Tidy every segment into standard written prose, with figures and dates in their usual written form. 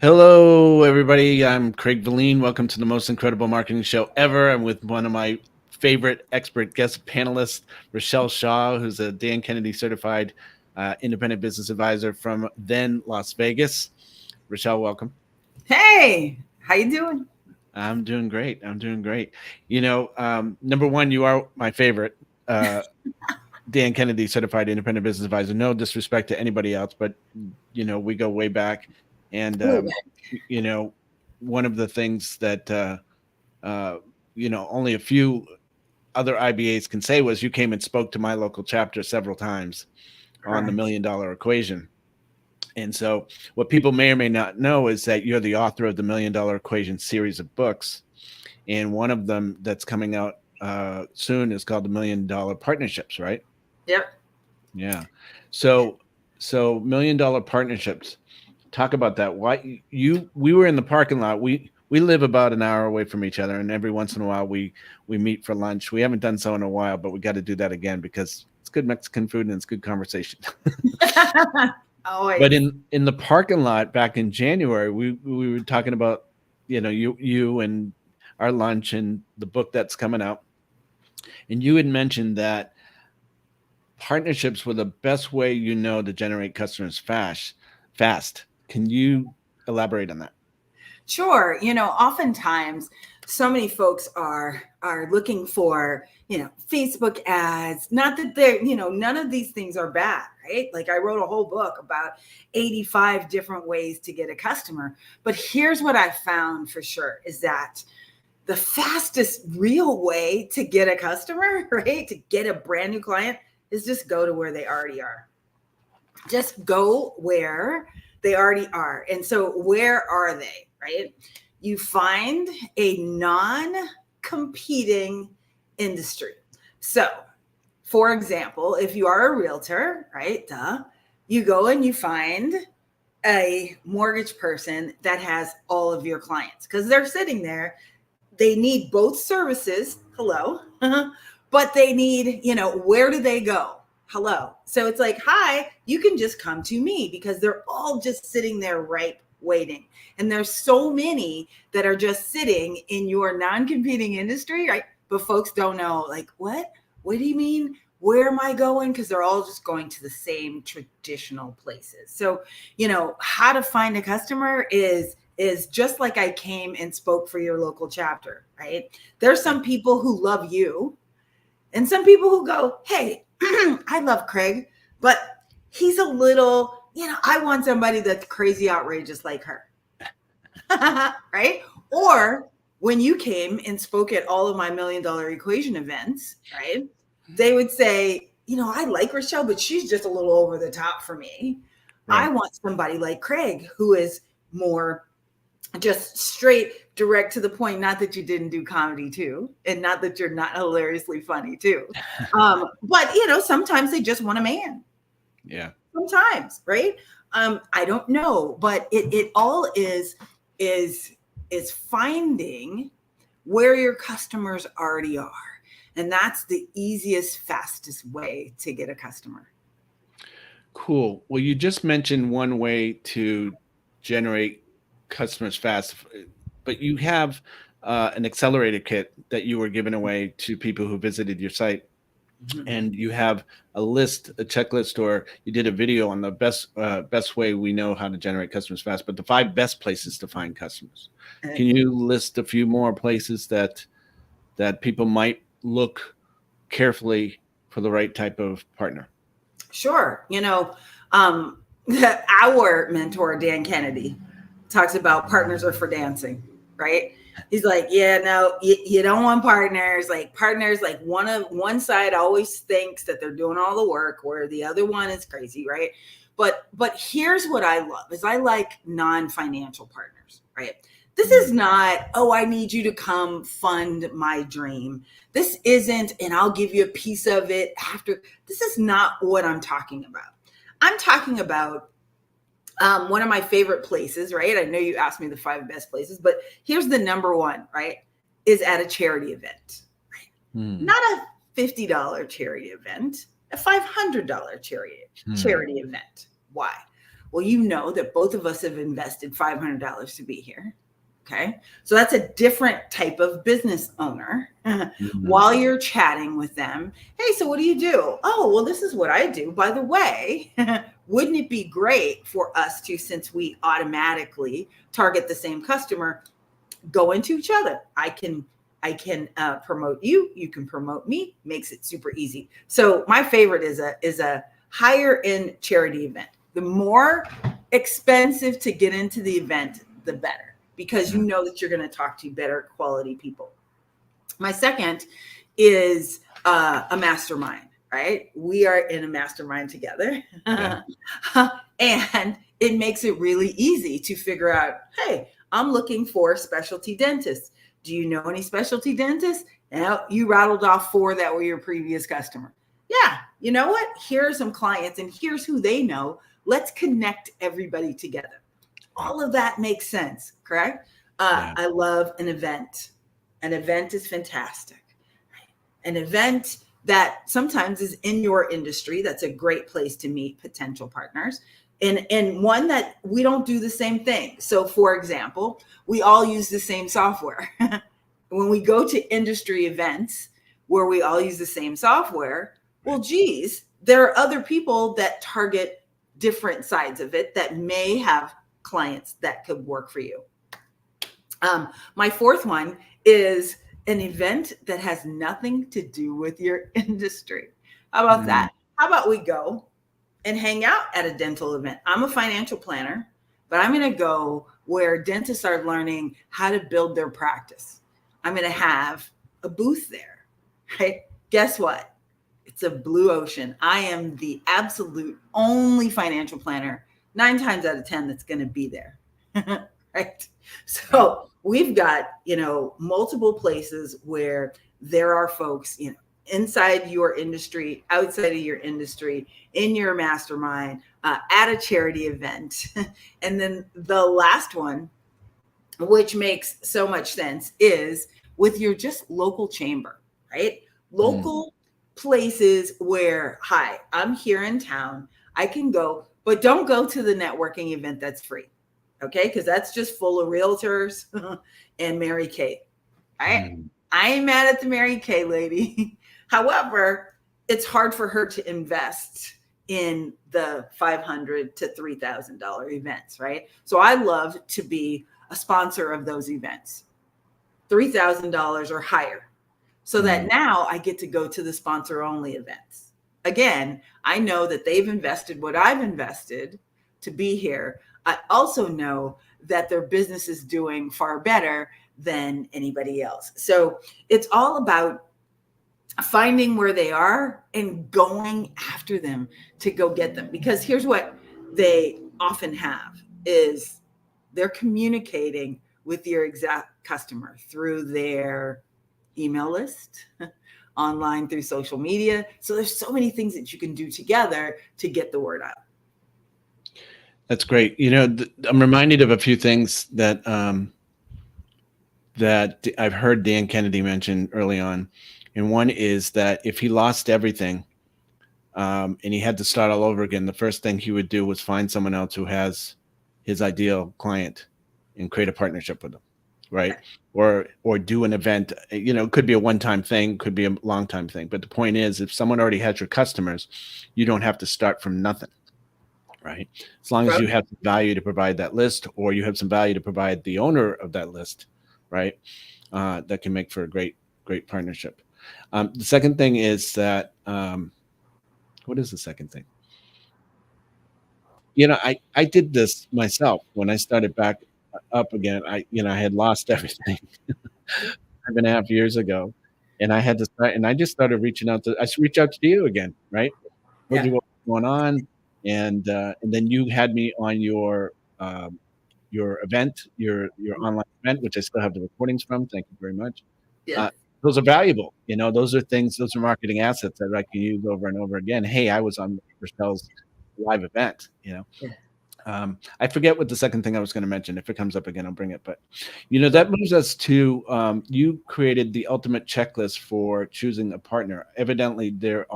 Hello, everybody. I'm Craig Valine. Welcome to the most incredible marketing show ever. I'm with one of my favorite expert guest panelists, Richelle Shaw, who's a Dan Kennedy Certified Independent Business Advisor from then Las Vegas. Richelle, welcome. Hey, how you doing? I'm doing great. Number one, you are my favorite. Dan Kennedy Certified Independent Business Advisor. No disrespect to anybody else, but we go way back. And you know, one of the things that only a few other IBAs can say was you came and spoke to my local chapter several times on the $1 million equation. And so what people may or may not know is that you're the author of the $1 million equation series of books. And one of them that's coming out soon is called the $1 million partnerships, right? Yep. Yeah. So $1 million partnerships. Talk about that. Why we were in the parking lot. We live about an hour away from each other, and every once in a while we meet for lunch. We haven't done so in a while, but we got to do that again because it's good Mexican food and it's good conversation. Always. But in the parking lot back in January, we were talking about you and our lunch and the book that's coming out, and you had mentioned that partnerships were the best way to generate customers fast. Can you elaborate on that? Sure. Oftentimes so many folks are looking for, Facebook ads. Not that they're, none of these things are bad, right? Like I wrote a whole book about 85 different ways to get a customer. But here's what I found for sure is that the fastest real way to get a customer, right? To get a brand new client is just go to where they already are. Just go where they already are. And so where are they, right? You find a non-competing industry. So for example, if you are a realtor, right, you go and you find a mortgage person that has all of your clients because they're sitting there. They need both services. Hello. But they need, where do they go? Hello. So it's like, hi, you can just come to me because they're all just sitting there right waiting. And there's so many that are just sitting in your non-competing industry, right? But folks don't know, like, what do you mean? Where am I going? Because they're all just going to the same traditional places. So, how to find a customer is just like I came and spoke for your local chapter, right? There's some people who love you and some people who go, hey, I love Craig, but he's a little, I want somebody that's crazy outrageous like her. Right? Or when you came and spoke at all of my $1 million equation events, right? They would say, I like Richelle, but she's just a little over the top for me. Right. I want somebody like Craig who is more just straight, direct to the point. Not that you didn't do comedy too, and not that you're not hilariously funny too. But sometimes they just want a man. Yeah. Sometimes, right? I don't know, but it all is finding where your customers already are. And that's the easiest, fastest way to get a customer. Cool. Well, you just mentioned one way to generate customers fast, but you have an accelerator kit that you were giving away to people who visited your site. Mm-hmm. And you have a checklist, or you did a video on the best way we know how to generate customers fast, but the 5 best places to find customers. Can you list a few more places that people might look carefully for the right type of partner? Sure. Our mentor, Dan Kennedy, talks about partners are for dancing, right? He's like, yeah, no, you don't want partners. Like one side always thinks that they're doing all the work where the other one is crazy, right? But here's what I love is I like non-financial partners, right? This is not, oh, I need you to come fund my dream. This isn't, and I'll give you a piece of it after. This is not what I'm talking about. I'm talking about one of my favorite places, right? I know you asked me the 5 best places, but here's the number one, right? Is at a charity event, right? Not a $50 charity event, a $500 charity event. Why? Well, you know that both of us have invested $500 to be here. Okay. So that's a different type of business owner. While you're chatting with them, hey, so what do you do? Oh, well, this is what I do. By the way, wouldn't it be great for us to, since we automatically target the same customer, go into each other? I can promote you. You can promote me. Makes it super easy. So my favorite is a higher end charity event. The more expensive to get into the event, the better, because you know that you're going to talk to better quality people. My second is a mastermind, right? We are in a mastermind together. Yeah. And it makes it really easy to figure out, hey, I'm looking for specialty dentists. Do you know any specialty dentists? Now you rattled off 4 that were your previous customer. Yeah, you know what? Here are some clients and here's who they know. Let's connect everybody together. All of that makes sense, correct? I love an event. An event is fantastic. An event that sometimes is in your industry, that's a great place to meet potential partners. And one that we don't do the same thing. So for example, we all use the same software. When we go to industry events where we all use the same software, well, geez, there are other people that target different sides of it that may have clients that could work for you. My fourth one is an event that has nothing to do with your industry. How about that? How about we go and hang out at a dental event? I'm a financial planner, but I'm going to go where dentists are learning how to build their practice. I'm going to have a booth there, right? Guess what? It's a blue ocean. I am the absolute only financial planner 9 times out of 10 that's going to be there, right? So we've got, multiple places where there are folks, inside your industry, outside of your industry, in your mastermind, at a charity event. And then the last one, which makes so much sense, is with your just local chamber, right? Local places where, hi, I'm here in town. I can go, but don't go to the networking event that's free. Okay, because that's just full of realtors and Mary Kay. I ain't mad at the Mary Kay lady. However, it's hard for her to invest in the $500 to $3,000 events, right? So I love to be a sponsor of those events, $3,000 or higher, so that now I get to go to the sponsor only events. Again, I know that they've invested what I've invested to be here. I also know that their business is doing far better than anybody else. So it's all about finding where they are and going after them to go get them. Because here's what they often have is they're communicating with your exact customer through their email list, online, through social media. So there's so many things that you can do together to get the word out. That's great. I'm reminded of a few things that that I've heard Dan Kennedy mention early on. And one is that if he lost everything and he had to start all over again, the first thing he would do was find someone else who has his ideal client and create a partnership with them, right? Or do an event. It could be a one-time thing, could be a long-time thing. But the point is, if someone already has your customers, you don't have to start from nothing. Right. As long as you have some value to provide that list, or you have some value to provide the owner of that list, right? That can make for a great partnership. The second thing is that, what is the second thing? I did this myself when I started back up again. I had lost everything 5.5 years ago, and I had to start, and I just started reaching out I should reach out to you again, right? Told you what was going on. And then you had me on your event, your online event, which I still have the recordings from. Thank you very much. Yeah. Those are valuable. Those are marketing assets that I can use over and over again. Hey, I was on Richelle's live event. I forget what the second thing I was going to mention. If it comes up again, I'll bring it. But that moves us to you created the ultimate checklist for choosing a partner. Evidently, there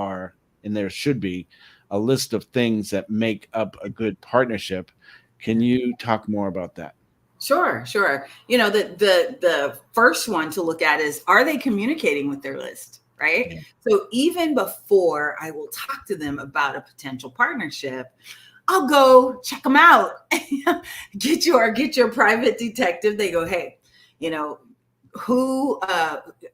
should be a list of things that make up a good partnership. Can you talk more about that? Sure, sure. The first one to look at is, are they communicating with their list, right? Yeah. So even before I will talk to them about a potential partnership, I'll go check them out. get your private detective. They go, hey,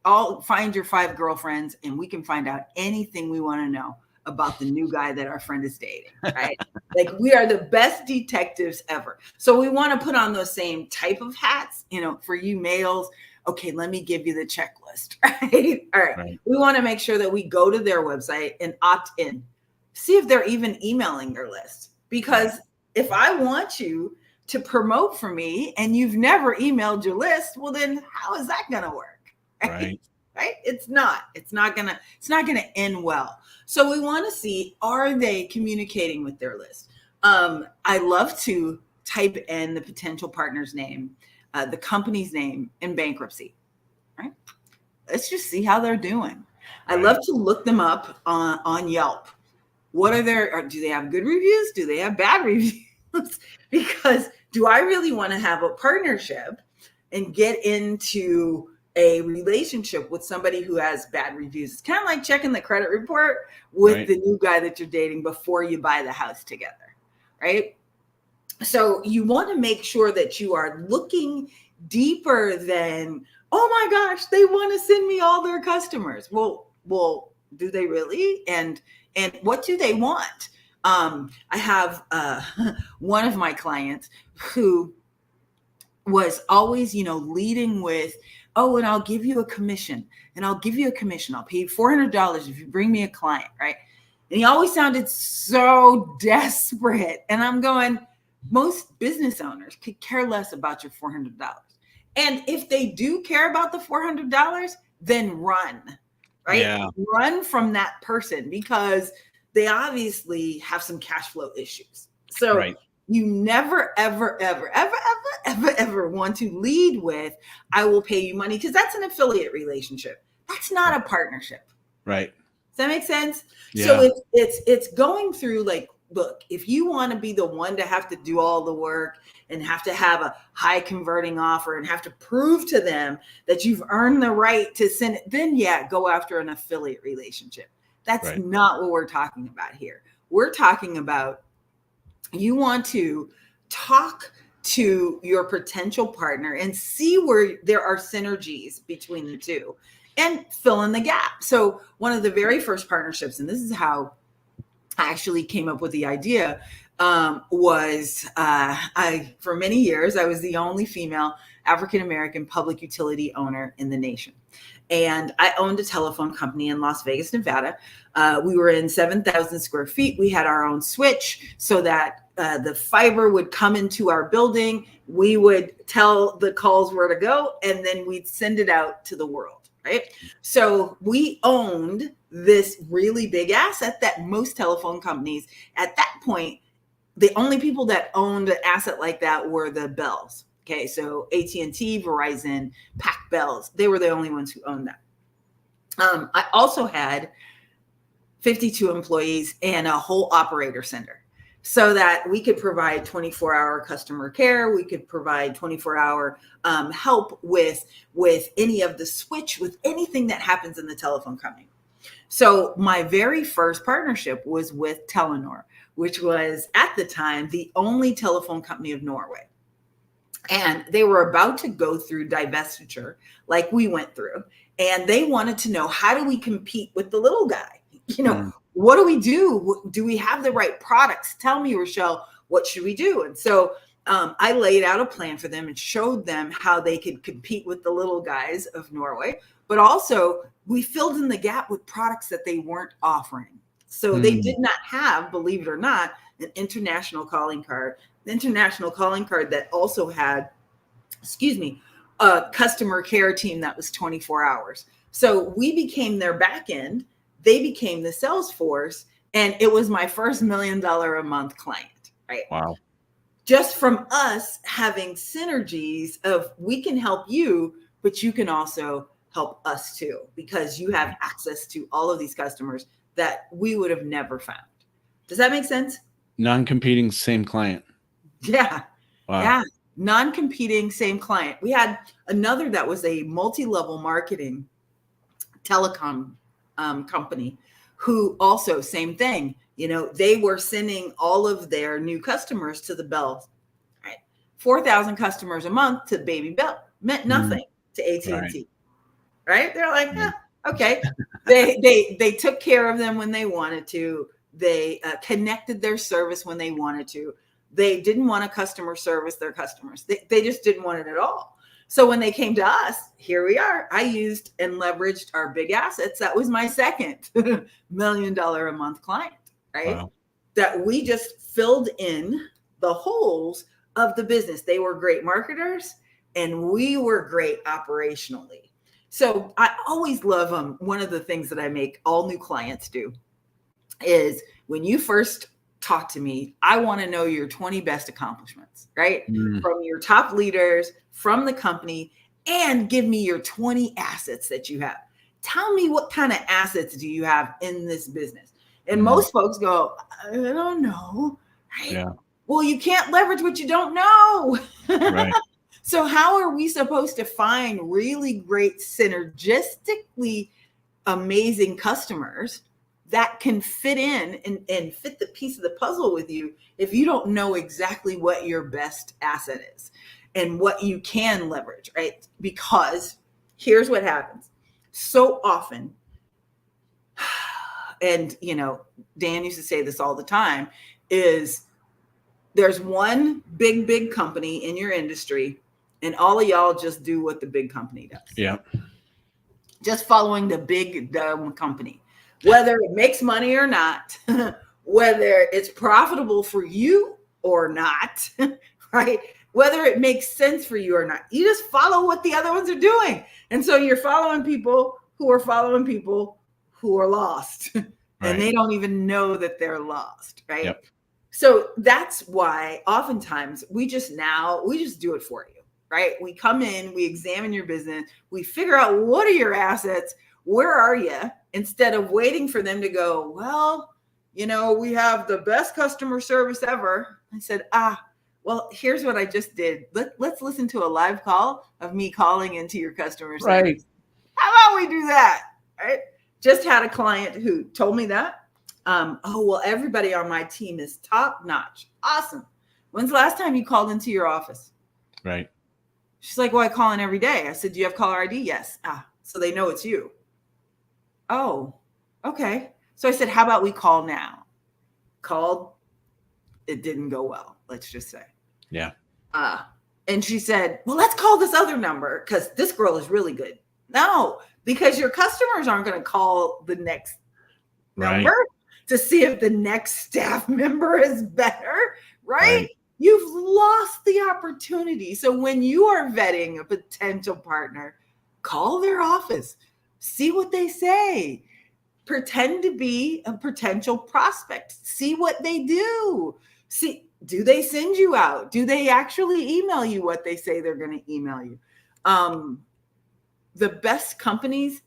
I'll find your 5 girlfriends and we can find out anything we want to know about the new guy that our friend is dating, right? Like, we are the best detectives ever. So we want to put on those same type of hats, for you males. Okay, let me give you the checklist, right? All right. We want to make sure that we go to their website and opt in. See if they're even emailing their list. Because if I want you to promote for me and you've never emailed your list, well, then how is that going to work? Right? It's not going to end well. So we want to see, are they communicating with their list? I love to type in the potential partner's name, the company's name, and bankruptcy, right? Let's just see how they're doing. I love to look them up on Yelp. What are do they have good reviews? Do they have bad reviews? Because do I really want to have a partnership and get into a relationship with somebody who has bad reviews? It's kind of like checking the credit report with the new guy that you're dating before you buy the house together, right? So you want to make sure that you are looking deeper than, oh my gosh, they want to send me all their customers. Well, do they really? And what do they want? I have one of my clients who was always, leading with, oh, and I'll give you a commission, I'll pay you $400 if you bring me a client, right? And he always sounded so desperate. And I'm going, most business owners could care less about your $400. And if they do care about the $400, then run, right? Yeah. Run from that person, because they obviously have some cash flow issues. So you never, ever, ever, ever, ever, ever, ever want to lead with, I will pay you money, because that's an affiliate relationship. That's not a partnership. Right. Does that make sense? Yeah. So it's going through, like, look, if you want to be the one to have to do all the work and have to have a high converting offer and have to prove to them that you've earned the right to send it, then go after an affiliate relationship. That's not what we're talking about here. We're talking about, you want to talk to your potential partner and see where there are synergies between the two and fill in the gap. So one of the very first partnerships, and this is how I actually came up with the idea, was for many years, I was the only female African-American public utility owner in the nation. And I owned a telephone company in Las Vegas, Nevada. We were in 7,000 square feet. We had our own switch so that the fiber would come into our building. We would tell the calls where to go, and then we'd send it out to the world, right? So we owned this really big asset that most telephone companies at that point, the only people that owned an asset like that were the Bells. Okay, so AT&T, Verizon, Pac Bells, they were the only ones who owned that. I also had 52 employees and a whole operator center, so that we could provide 24-hour customer care. We could provide 24-hour help with any of the switch, with anything that happens in the telephone company. So my very first partnership was with Telenor, which was at the time the only telephone company of Norway. And they were about to go through divestiture like we went through. And they wanted to know, how do we compete with the little guy? What do we do? Do we have the right products? Tell me, Richelle, what should we do? And so I laid out a plan for them and showed them how they could compete with the little guys of Norway. But also, we filled in the gap with products that they weren't offering. So they did not have, believe it or not, an international calling card. The international calling card that also had, a customer care team that was 24 hours. So we became their back end. They became the sales force. And it was my first $1 million a month client, right? Wow. Just from us having synergies of, we can help you, but you can also help us too, because you have access to all of these customers that we would have never found. Does that make sense? Non-competing, same client. Yeah. Wow. Yeah. Non-competing, same client. We had another that was a multi-level marketing telecom company who also same thing. They were sending all of their new customers to the Bell, right? 4,000 customers a month to Baby Bell meant nothing to AT&T, right? They're like, okay. They took care of them when they wanted to. They connected their service when they wanted to. They didn't want to customer service their customers. They just didn't want it at all. So when they came to us, here we are. I used and leveraged our big assets. That was my second $1 million a month client, right? Wow. That we just filled in the holes of the business. They were great marketers and we were great operationally. So I always love them. One of the things that I make all new clients do is when you first talk to me, I want to know your 20 best accomplishments, right? From your top leaders, from the company, and give me your 20 assets that you have. Tell me what kind of assets do you have in this business? And most folks go, I don't know. Right? Yeah. Well, you can't leverage what you don't know. Right. So how are we supposed to find really great synergistically amazing customers that can fit in and fit the piece of the puzzle with you if you don't know exactly what your best asset is and what you can leverage, right? Because here's what happens. So often, and Dan used to say this all the time, is there's one big company in your industry and all of y'all just do what the big company does. Yeah. Just following the big dumb company. Whether it makes money or not, whether it's profitable for you or not, right? Whether it makes sense for you or not. You just follow what the other ones are doing. And so you're following people who are lost. And they don't even know that they're lost, right? Yep. So that's why oftentimes we just do it for you, right? We come in, we examine your business, we figure out what are your assets, where are you? Instead of waiting for them to go, well, we have the best customer service ever. I said, well, here's what I just did. Let's listen to a live call of me calling into your customer service. Right. How about we do that? Right? Just had a client who told me that. Well, everybody on my team is top notch. Awesome. When's the last time you called into your office? Right. She's like, well, I call in every day. I said, do you have caller ID? Yes. So they know it's you. Oh, okay. So I said, how about we call now? Called. It didn't go well. Let's just say. Yeah. And she said, well, let's call this other number because this girl is really good. No, because your customers aren't going to call the next number to see if the next staff member is better, right? You've lost the opportunity. So when you are vetting a potential partner, call their office, see what they say, pretend to be a potential prospect, see what they do. See, do they send you out? Do they actually email you what they say they're going to email you? The best companies,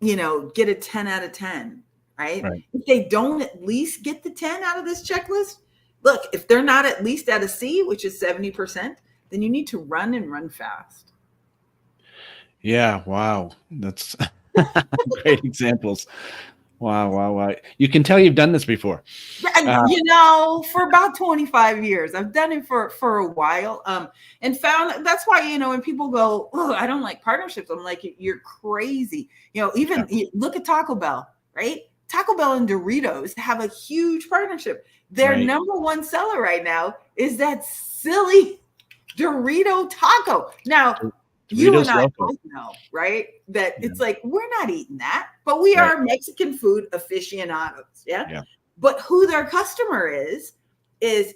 get a 10 out of 10, right? If they don't at least get the 10 out of this checklist, look, if they're not at least at a C, which is 70%, then you need to run fast. Yeah. Wow. That's great examples. Wow. You can tell you've done this before. For about 25 years. I've done it for a while. And found that's why, when people go, oh, I don't like partnerships. I'm like, you're crazy. Even look at Taco Bell, right? Taco Bell and Doritos have a huge partnership. Their number one seller right now is that silly Dorito taco. Now, you and I both know, right? That it's like, we're not eating that, but we are Mexican food aficionados. Yeah. But who their customer is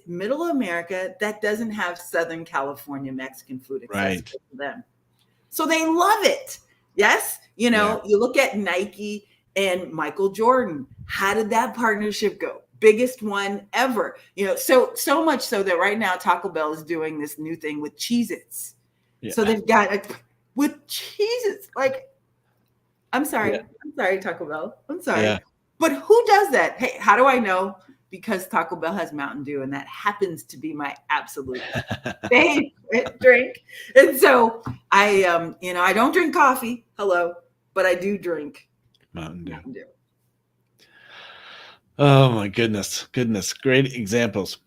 middle America that doesn't have Southern California Mexican food accessible to them. So they love it. Yes. You look at Nike and Michael Jordan. How did that partnership go? Biggest one ever. So much so that right now Taco Bell is doing this new thing with Cheez-Its. Yeah. So they've got with Cheez-Its. Like, I'm sorry, Taco Bell. I'm sorry. Yeah. But who does that? Hey, how do I know? Because Taco Bell has Mountain Dew, and that happens to be my absolute favorite drink. And so I don't drink coffee. Hello, but I do drink Mountain Dew. Mountain Dew. Oh my goodness. Great examples.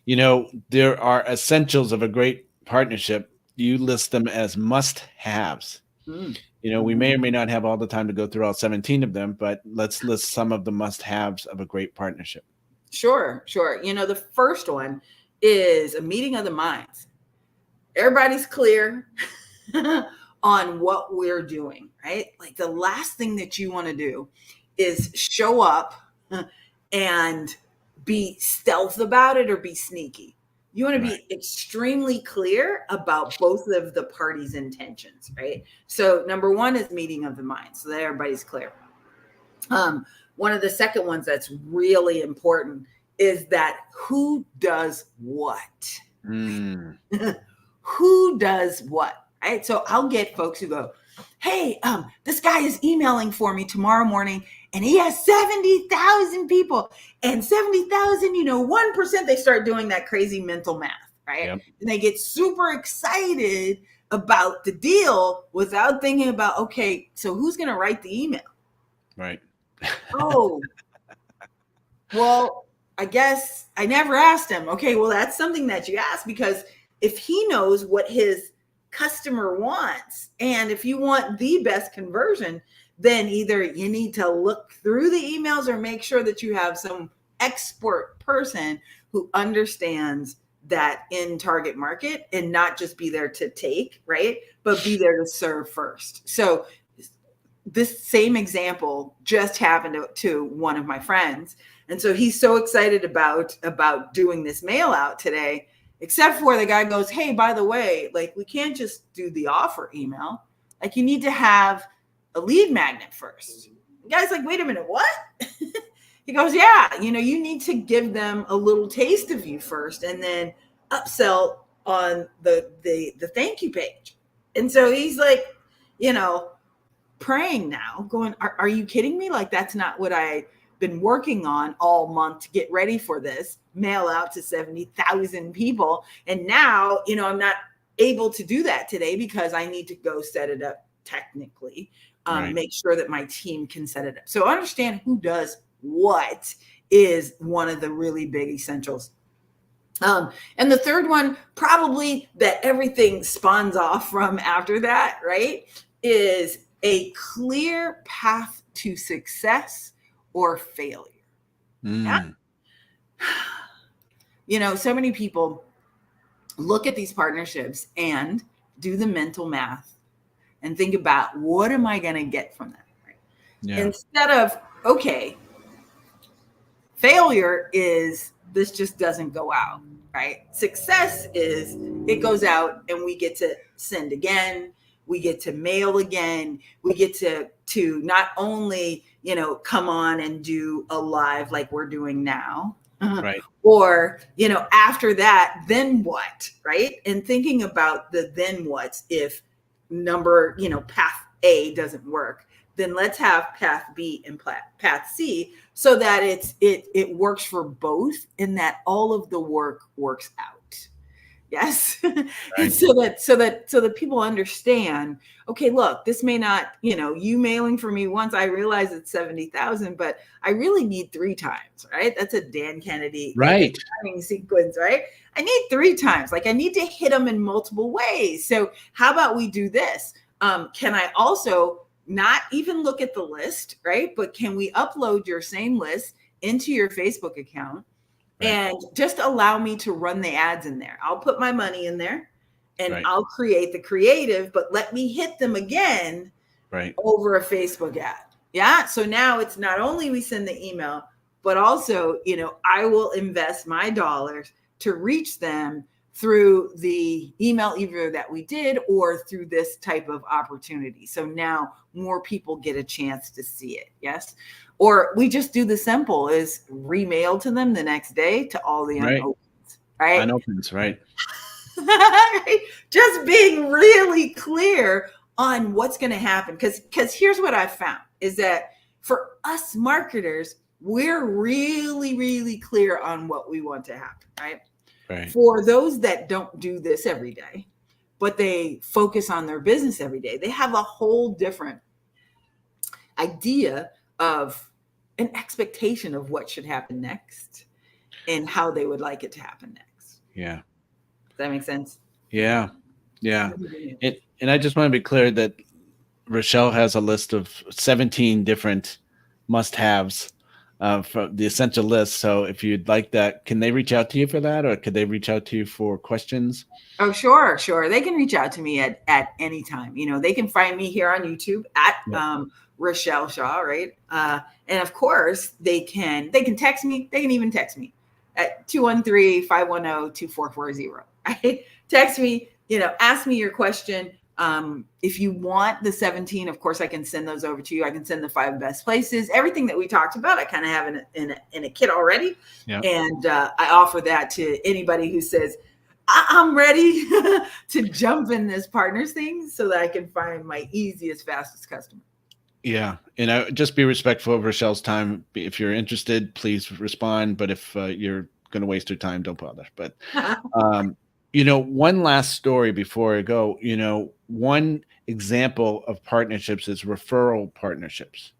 There are essentials of a great partnership. You list them as must-haves. Mm. We may or may not have all the time to go through all 17 of them, but let's list some of the must-haves of a great partnership. Sure. The first one is a meeting of the minds. Everybody's clear on what we're doing, right? Like the last thing that you want to do is show up and be stealth about it or be sneaky. You want to be extremely clear about both of the parties' intentions, right? So number one is meeting of the minds, so that everybody's clear. One of the second ones that's really important is that who does what? Who does what, right? So I'll get folks who go, hey, this guy is emailing for me tomorrow morning and he has 70,000 people and 70,000, 1%, they start doing that crazy mental math, right? Yep. And they get super excited about the deal without thinking about, okay, so who's going to write the email? Right. Oh, well, I guess I never asked him. Okay, well, that's something that you ask, because if he knows what his customer wants, and if you want the best conversion, then either you need to look through the emails or make sure that you have some expert person who understands that in target market and not just be there to take, right? But be there to serve first. So this same example just happened to one of my friends. And so he's so excited about doing this mail out today, except for the guy goes, hey, by the way, like we can't just do the offer email. Like you need to have a lead magnet first. The guy's like, wait a minute, what? He goes, yeah, you need to give them a little taste of you first and then upsell on the thank you page. And so he's like, praying now, going, are you kidding me? Like, that's not what I've been working on all month to get ready for this mail out to 70,000 people. And now, I'm not able to do that today because I need to go set it up technically, make sure that my team can set it up. So understand who does what is one of the really big essentials. And the third one, probably that everything spawns off from after that, right, is a clear path to success or failure. Yeah? So many people look at these partnerships and do the mental math and think about, what am I going to get from that? Right? Yeah. Instead of, okay, failure is this just doesn't go out, right? Success is it goes out and we get to send again. We get to mail again. We get to not only, come on and do a live like we're doing now, right? Or, after that, then what, right? And thinking about the then what's if path A doesn't work, then let's have path B and path C so that it works for both and that all of the work works out. Yes. Right. And so that people understand, okay, look, this may not, you mailing for me once, I realize it's 70,000, but I really need 3 times, right? That's a Dan Kennedy sequence, right? I need 3 times. Like I need to hit them in multiple ways. So how about we do this? Can I also not even look at the list, right? But can we upload your same list into your Facebook account? And just allow me to run the ads in there. I'll put my money in there and I'll create the creative, but let me hit them again over a Facebook ad. Yeah. So now it's not only we send the email, but also, I will invest my dollars to reach them through the email either that we did or through this type of opportunity. So now more people get a chance to see it. Yes. Or we just do the simple is remail to them the next day to all the unopens, right? Unopens, right. Just being really clear on what's going to happen. Because here's what I've found is that For us marketers, we're really, really clear on what we want to happen, right? Right. For those that don't do this every day, but they focus on their business every day, they have a whole different idea of an expectation of what should happen next and how they would like it to happen next. Yeah. Does that make sense? Yeah. Yeah. And I just want to be clear that Richelle has a list of 17 different must-haves from the essential list. So if you'd like that, can they reach out to you for that, or could they reach out to you for questions? Oh, sure. They can reach out to me at any time. They can find me here on YouTube at Richelle Shaw, right? And of course, they can text me. They can even text me at 213-510-2440. Right? Text me, ask me your question. If you want the 17, of course, I can send those over to you. I can send the 5 best places. Everything that we talked about, I kind of have in a kit already. Yep. And I offer that to anybody who says, I'm ready to jump in this partners thing so that I can find my easiest, fastest customer. Yeah. And I just be respectful of Richelle's time. If you're interested, please respond. But if you're going to waste your time, don't bother. But, one last story before I go, one example of partnerships is referral partnerships.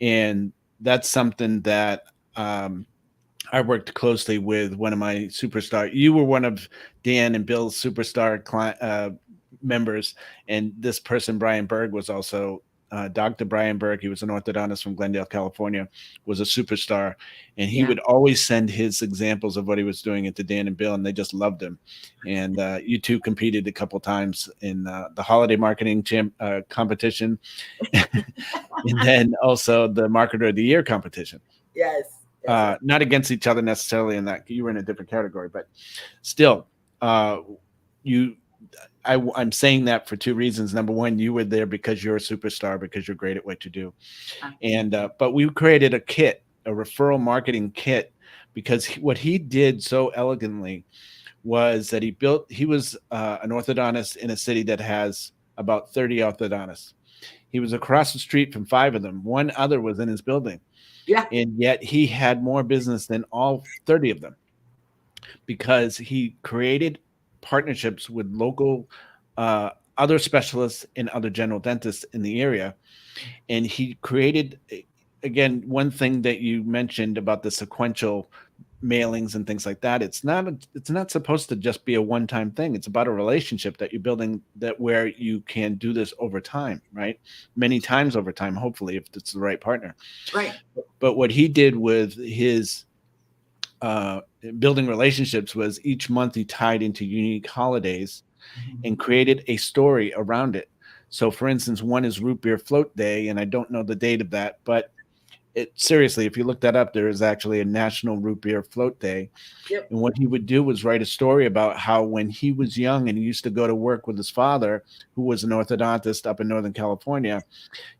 And that's something that I worked closely with one of my superstar. You were one of Dan and Bill's superstar members. And this person, Brian Berg, was also Dr. Brian Berg. He was an orthodontist from Glendale, California, was a superstar. And he would always send his examples of what he was doing into Dan and Bill, and they just loved him. And you two competed a couple times in the holiday marketing competition, and then also the Marketer of the Year competition. Yes. Not against each other necessarily in that you were in a different category, but still, I'm saying that for 2 reasons. Number one, you were there because you're a superstar, because you're great at what you do. And, but we created a kit, a referral marketing kit, because what he did so elegantly was that he was an orthodontist in a city that has about 30 orthodontists. He was across the street from 5 of them. 1 other was in his building. Yeah. And yet he had more business than all 30 of them because he created partnerships with local other specialists and other general dentists in the area. And he created, again, one thing that you mentioned about the sequential mailings and things like that. It's not supposed to just be a one-time thing. It's about a relationship that you're building that where you can do this over time, right? Many times over time, hopefully, if it's the right partner. Right. But what he did with his building relationships was each month he tied into unique holidays and created a story around it. So for instance, one is Root Beer Float Day, and I don't know the date of that, but seriously, if you look that up, there is actually a National Root Beer Float Day. Yep. And what he would do was write a story about how when he was young and he used to go to work with his father, who was an orthodontist up in Northern California,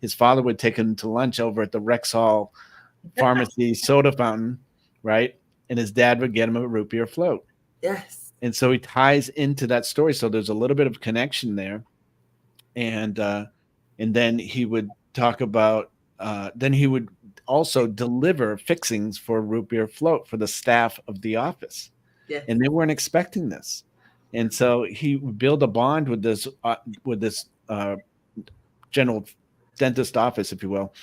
his father would take him to lunch over at the Rexall Pharmacy soda fountain, right? And his dad would get him a root beer float. Yes. And so he ties into that story. So there's a little bit of connection there. And then he would talk about, then he would also deliver fixings for root beer float for the staff of the office. Yes. And they weren't expecting this. And so he would build a bond with this general dentist office, if you will.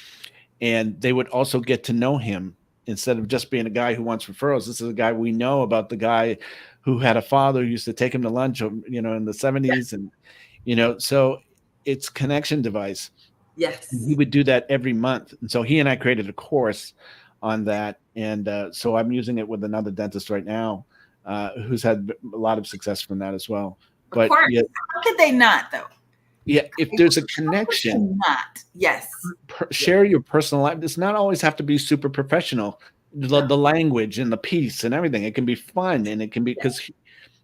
And they would also get to know him instead of just being a guy who wants referrals. This is a guy we know about, the guy who had a father who used to take him to lunch, in the 70s. And, so it's connection device. Yes. And he would do that every month. And so he and I created a course on that. And so I'm using it with another dentist right now who's had a lot of success from that as well. Of course. Yeah, how could they not, though? Yeah, if there's a connection, yes, share your personal life. Does not always have to be super professional. The language and the piece and everything. It can be fun, and it can be because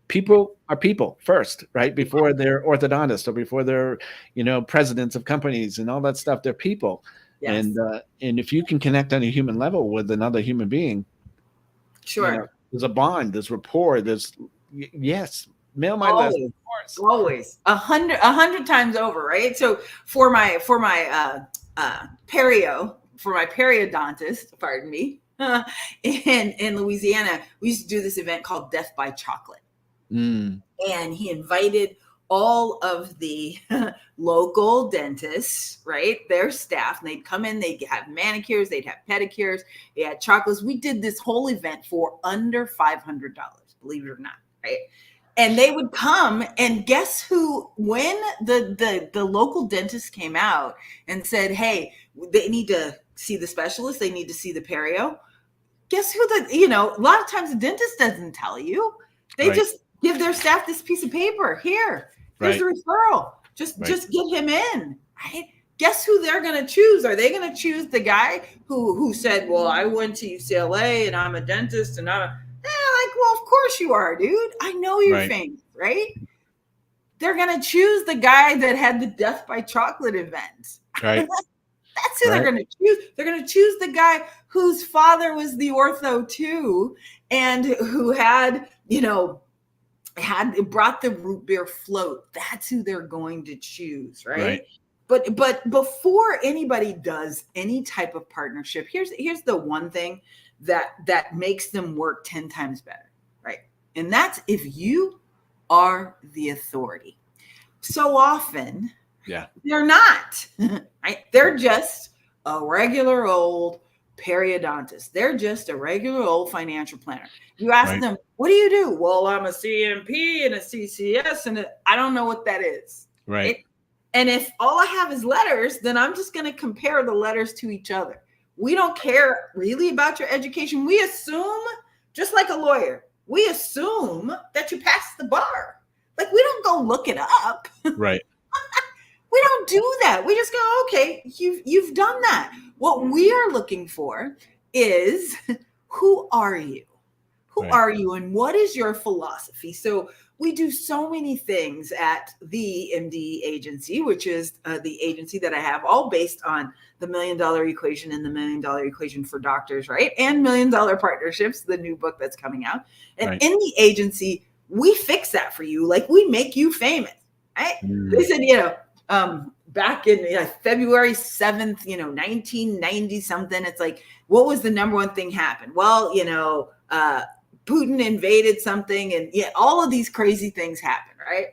people are people first, right? Before they're orthodontists or before they're, presidents of companies and all that stuff. They're people, yes. And if you can connect on a human level with another human being, sure, there's a bond, there's rapport, there's yes. Mail my list, of course. Always 100 times over, right? So for my perio for my periodontist, pardon me, in Louisiana, we used to do this event called Death by Chocolate. Mm. And he invited all of the local dentists, right? Their staff, and they'd come in, they'd have manicures, they'd have pedicures, they had chocolates. We did this whole event for under $500, believe it or not, right? And they would come, and guess who, when the local dentist came out and said, hey, they need to see the specialist, they need to see the perio. Guess who a lot of times the dentist doesn't tell you. They just give their staff this piece of paper. Here's the referral. Just get him in, right? Guess who they're going to choose? Are they going to choose the guy who said, well, I went to UCLA and I'm a dentist and I'm well, of course you are, dude. I know you're famous, right? They're going to choose the guy that had the Death by Chocolate event. Right. That's who they're going to choose. They're going to choose the guy whose father was the ortho too, and who had brought the root beer float. That's who they're going to choose, right? But before anybody does any type of partnership, here's the one thing that makes them work 10 times better, right? And that's if you are the authority. So often, they're not, right? They're just a regular old periodontist. They're just a regular old financial planner. You ask them, what do you do? Well, I'm a CMP and a CCS, and I don't know what that is. Right. And if all I have is letters, then I'm just going to compare the letters to each other. We don't care really about your education. We assume, just like a lawyer, we assume that you passed the bar. Like, we don't go look it up. Right. We don't do that. We just go, okay, you've done that. What we are looking for is, who are you? Who are you, and what is your philosophy? So we do so many things at the MD agency, which is the agency that I have, all based on the $1 Million Equation and the $1 Million Equation for Doctors, right? And $1 Million Partnerships, the new book that's coming out. And in the agency, we fix that for you. Like, we make you famous, right? They said, back in February 7th, 1990 something, it's like, what was the number one thing happened? Well, Putin invaded something, and all of these crazy things happened, right?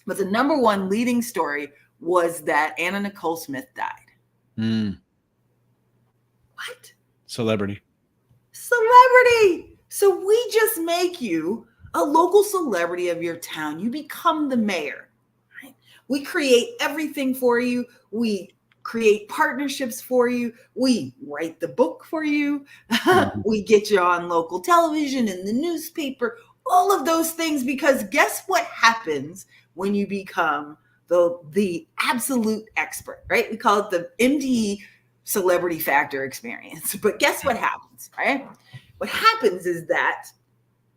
But the number one leading story was that Anna Nicole Smith died. What? Celebrity. So we just make you a local celebrity of your town. You become the mayor, right? We create everything for you. We create partnerships for you. We write the book for you. We get you on local television, in the newspaper, all of those things, because guess what happens when you become the absolute expert, right? We call it the MD celebrity factor experience. But guess what happens, right? What happens is that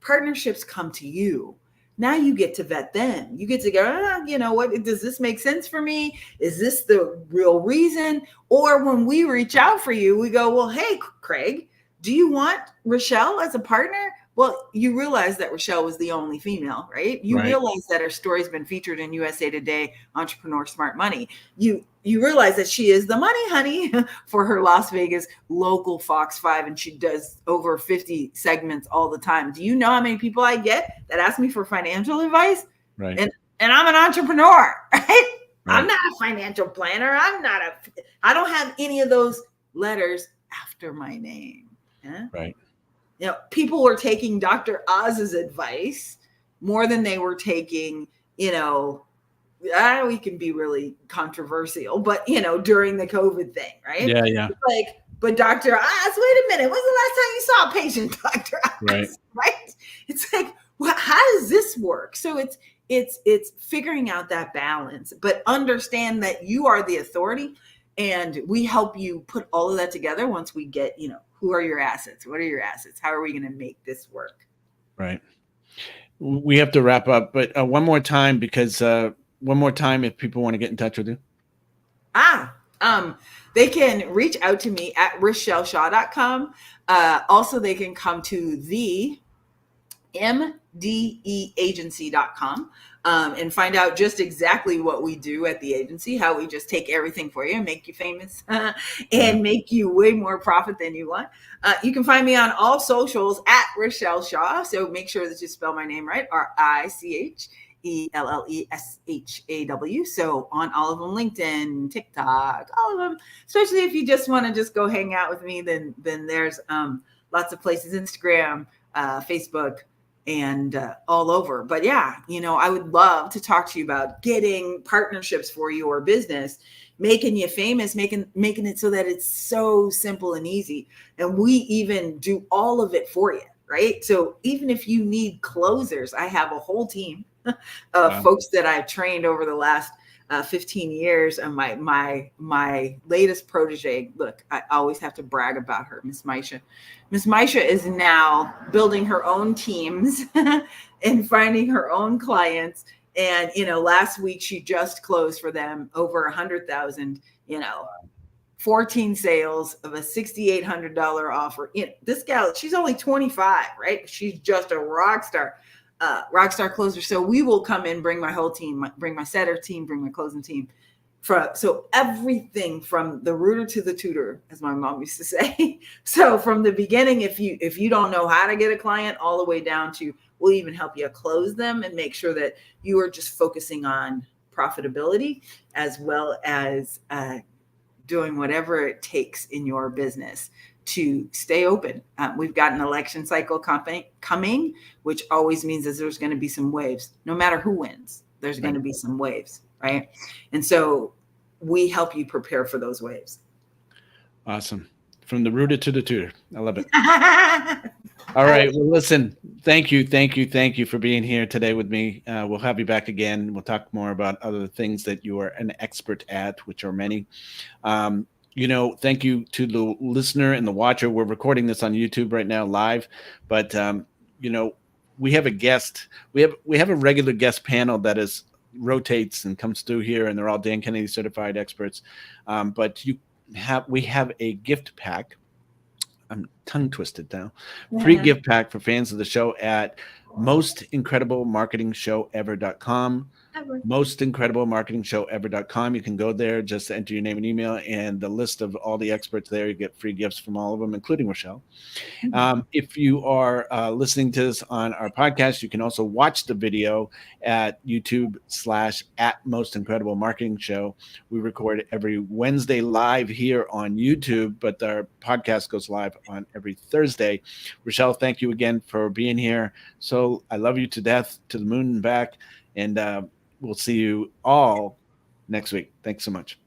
partnerships come to you. Now you get to vet them. You get to go, what, does this make sense for me? Is this the real reason? Or when we reach out for you, we go, well, hey, Craig, do you want Richelle as a partner? Well, you realize that Richelle was the only female, right? You realize that her story's been featured in USA Today, Entrepreneur Smart Money. You realize that she is the money honey for her Las Vegas local Fox 5, and she does over 50 segments all the time. Do you know how many people I get that ask me for financial advice? Right. And I'm an entrepreneur, right? I'm not a financial planner. I don't have any of those letters after my name. Yeah? Right. People were taking Dr. Oz's advice more than they were taking, we can be really controversial, but, during the COVID thing, right? Yeah. But Dr. Oz, wait a minute. When's the last time you saw a patient, Dr. Oz? Right? It's like, how does this work? So it's figuring out that balance, but understand that you are the authority, and we help you put all of that together once we get, who are your assets? What are your assets? How are we going to make this work? Right. We have to wrap up, but one more time, if people want to get in touch with you. They can reach out to me at RichelleShaw.com. Also, they can come to the MD deagency.com. And find out just exactly what we do at the agency, how we just take everything for you and make you famous and make you way more profit than you want. You can find me on all socials at Richelle Shaw. So make sure that you spell my name right, RICHELLESHAW. So on all of them, LinkedIn, TikTok, all of them. Especially if you just want to just go hang out with me, then there's lots of places, Instagram, Facebook, and all over. But yeah, I would love to talk to you about getting partnerships for your business, making you famous, making it so that it's so simple and easy. And we even do all of it for you, right? So even if you need closers, I have a whole team of folks that I've trained over the last 15 years. And my latest protege, look, I always have to brag about her, Miss Misha. Miss Misha is now building her own teams and finding her own clients. And, last week she just closed for them over 100,000, 14 sales of a $6,800 offer. This gal, she's only 25, right? She's just a rock star closer. So we will come in, bring my whole team, bring my setter team, bring my closing team. So everything from the rooter to the tutor, as my mom used to say. So from the beginning, if you don't know how to get a client, all the way down to, we'll even help you close them and make sure that you are just focusing on profitability as well as doing whatever it takes in your business to stay open. We've got an election cycle coming, which always means that there's going to be some waves. No matter who wins, there's going to be some waves, right? And so we help you prepare for those waves. Awesome. From the rooter to the tutor. I love it. All right. Well, listen, thank you for being here today with me. We'll have you back again. We'll talk more about other things that you are an expert at, which are many. Thank you to the listener and the watcher. We're recording this on YouTube right now live, but we have a guest. We have a regular guest panel that rotates and comes through here, and they're all Dan Kennedy Certified experts. But we have a gift pack. I'm tongue twisted now. Free gift pack for fans of the show at mostincrediblemarketingshowever.com. Mostincrediblemarketingshowever.com. You can go there, just enter your name and email, and the list of all the experts there. You get free gifts from all of them, including Richelle. If you are listening to this on our podcast, you can also watch the video at YouTube/@mostincrediblemarketingshow. We record every Wednesday live here on YouTube, but our podcast goes live on every Thursday. Richelle, thank you again for being here. So I love you to death, to the moon and back, and we'll see you all next week. Thanks so much.